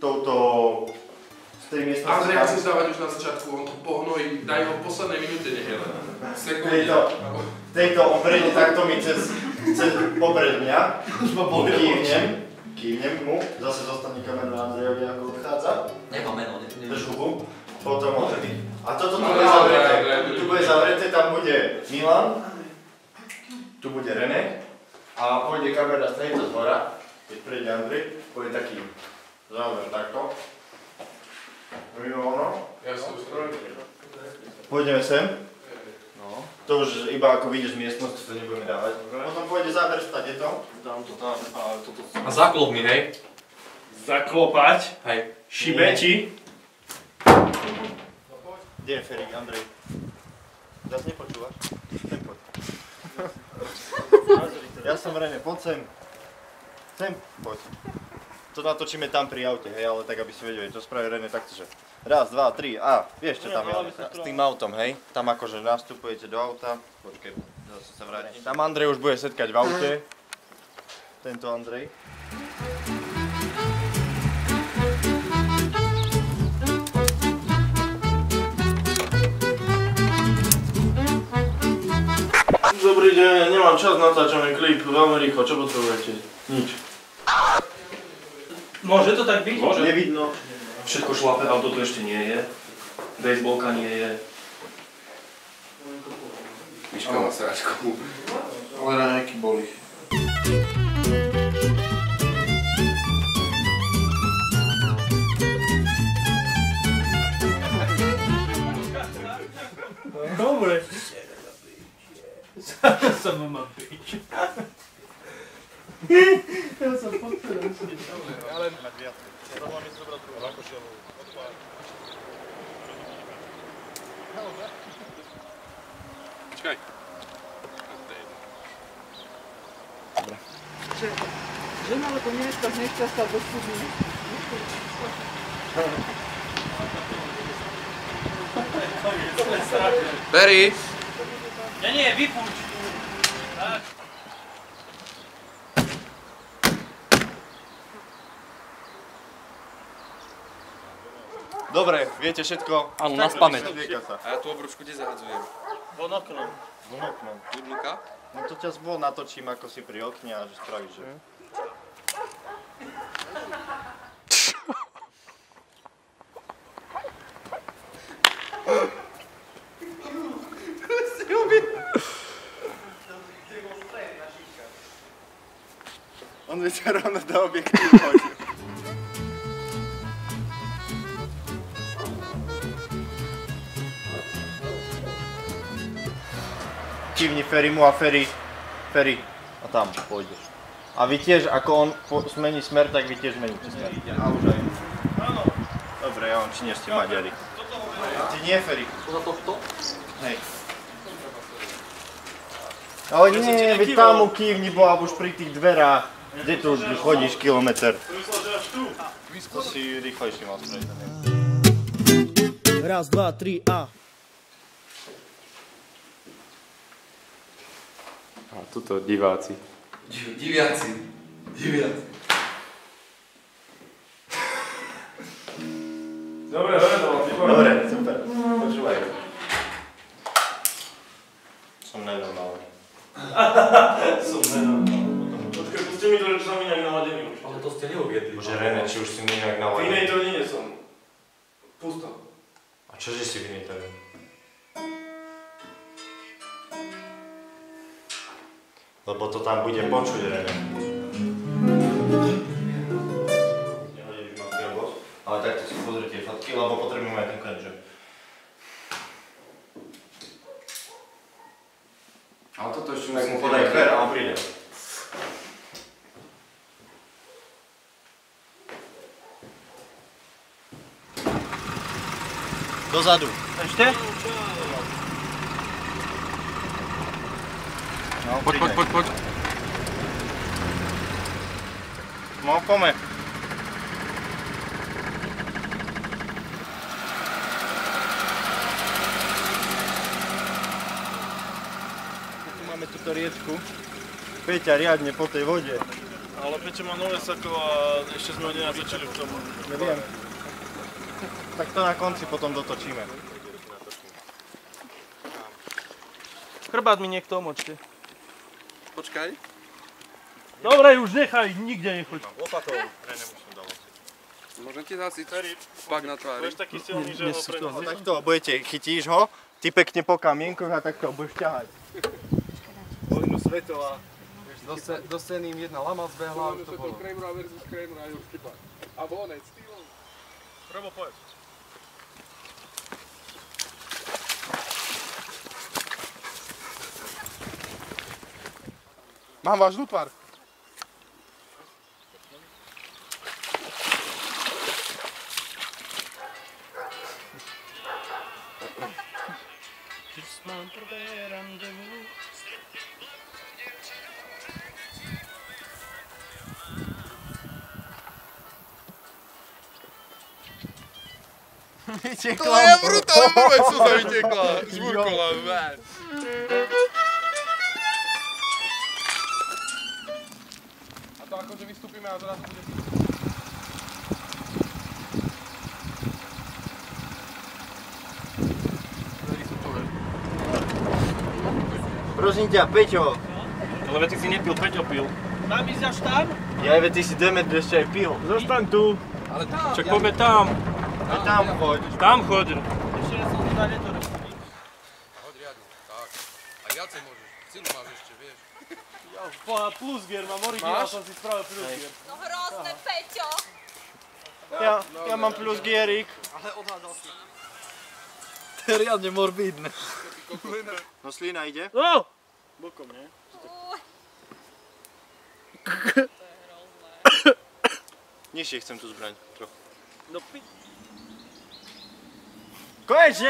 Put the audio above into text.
touto... z tej miestnosti... Andrej, ja chcem zdávať už na začiatku, on to pohnojí, daj ho v poslednej minúte, nech je len. Tejto on prejde takto mi cez popred mňa. Kývnem mu, zase zostane kamera Andrejovi, ako odchádza. Nemá meno, Drž hubu. Potom odtedy. A toto tu bude zavreté. Tu bude zavreté, tam bude Milan. Tu bude René. A pôjde kamera z tejto zhora. Keď prejde Andrej, pôjde taký záver takto. Mimo ono. Pôjdeme sem. To už iba ako vidíš z miestnosti, to nebudeme dávať. Potom pôjde záver stať, je to? Dám to tam. A zaklop mi, hej? Zaklopať? Hej. Šibeti? Kde je Ferik, Andrej? Zas nepočúvaš? Sem poď. Ja som René, poď sem. Sem, poď. To natočíme tam pri aute, hej, ale tak aby si vedeli, to spraví René takto, že raz, dva, tri a vieš čo tam je s tým autom, hej? Tam akože nastupujete do auta, počkej, zase sa vrátim. Tam Andrej už bude setkať v aute, tento Andrej. Dobrý deň, nemám čas, natáčame klip, veľmi rýchlo, čo potrebujete? Nič. Môže to tak byť? Môže. Nevidno. Všetko šlape, auto tu ešte nie je. Bejsbolka nie je. Myška má sračku. Ale raňajky boli. Dobre. Sama má byť. Ja som potrebal. Ale mať viac. Rozhľa mi zobrať druhú rakošelu. Čakaj. Dobre. Žena, lebo nechce sa do studní. Berry! Nie, vypúť. Tak. Dobre, viete všetko? Áno, na spamäť. A ja tú obručku kde zahadzujem? Von oknom. Von oknom. Tudluka? No to ťa zvol natočím, ako si pri okne a že spravíš, že... On by ťa rovno do objektívu hodil. Kývni Ferimu a Feri, a tam pôjdeš. A vy tiež, ako on zmení smer, tak vy tiež zmeníte smer. A už aj. Dobre, ja vám či nie ste Maďari. Ty nie, Feri. Za tohto? Hej. Ale nie, veď tam mu kývni, bola už pri tých dverách. Kde tu chodíš kilometr? To si rýchlejšie mal spraviť. Raz, dva, tri a... A tuto diváci. Diviaci. Dobre, Dobre, super. Počúvaj. Som nenormálny. Som nenormálny. Počkaj, pusti mi to, že som inak naladený už. Ale to ste neuviedli. Bože René, či už si mi nejak V naladený. inej to nie som. Pusto. A čože si v inej to? Lebo to tam bude počuť, René. Nehodíš ma kielbos, ale takto si pozrite fotky, lebo potrebujeme aj ten koniec, že? Ale toto ešte Tak mu podaj kver a on príde. Dozadu. Ešte? No, Poď. No, poďme. Tu máme túto riečku. Peťa riadne po tej vode. Ale Peťo má nové sako a ešte sme ho nenatočili v tom. Neviem. Tak to na konci potom dotočíme. Chrbát mi niekto omočte. Počkaj. Dobre, už nechaj, nikde nechoď. Lopatou. René musím dávať. Môžem ti zasiť pak na tvári. Budeš taký silný, že ho prenesíš. Takto budete, chytíš ho, ty pekne po kamienkoch a takto budeš ťahať. Možno svetová. Do scény im jedna lama zbehla, už to bolo. Kramera versus Kramera, už chyba. Abo onec, stýlom. Robo, povedz. Mám vážnu tvár. Mám prvé randevu. To je brutálne, môj slza vytekla. Zburkola, man. A to akože vystúpime a zrazu bude... Prosím ťa, Peťo. Ale veď ty si nepil, Peťo pil. Mám ísť až tam? Ja veď ty si Demet ešte aj pil. Zostaň tu. Ale tam, Čak poďme tam. Veď tam choď. Tam choď. Ešte ja som tu na to rozumí. Hoď riadne, tak. A viacej môžeš, silu máš ešte, vieš. Plus gier, mám originál, som si spravil plus gier. No hrozné, Peťo! Ja mám plus gierik. To je riadne morbidné. No slina ide. No! Bokom, nie? Uj, Nižšie chcem tú zbraň trochu. No Konečne!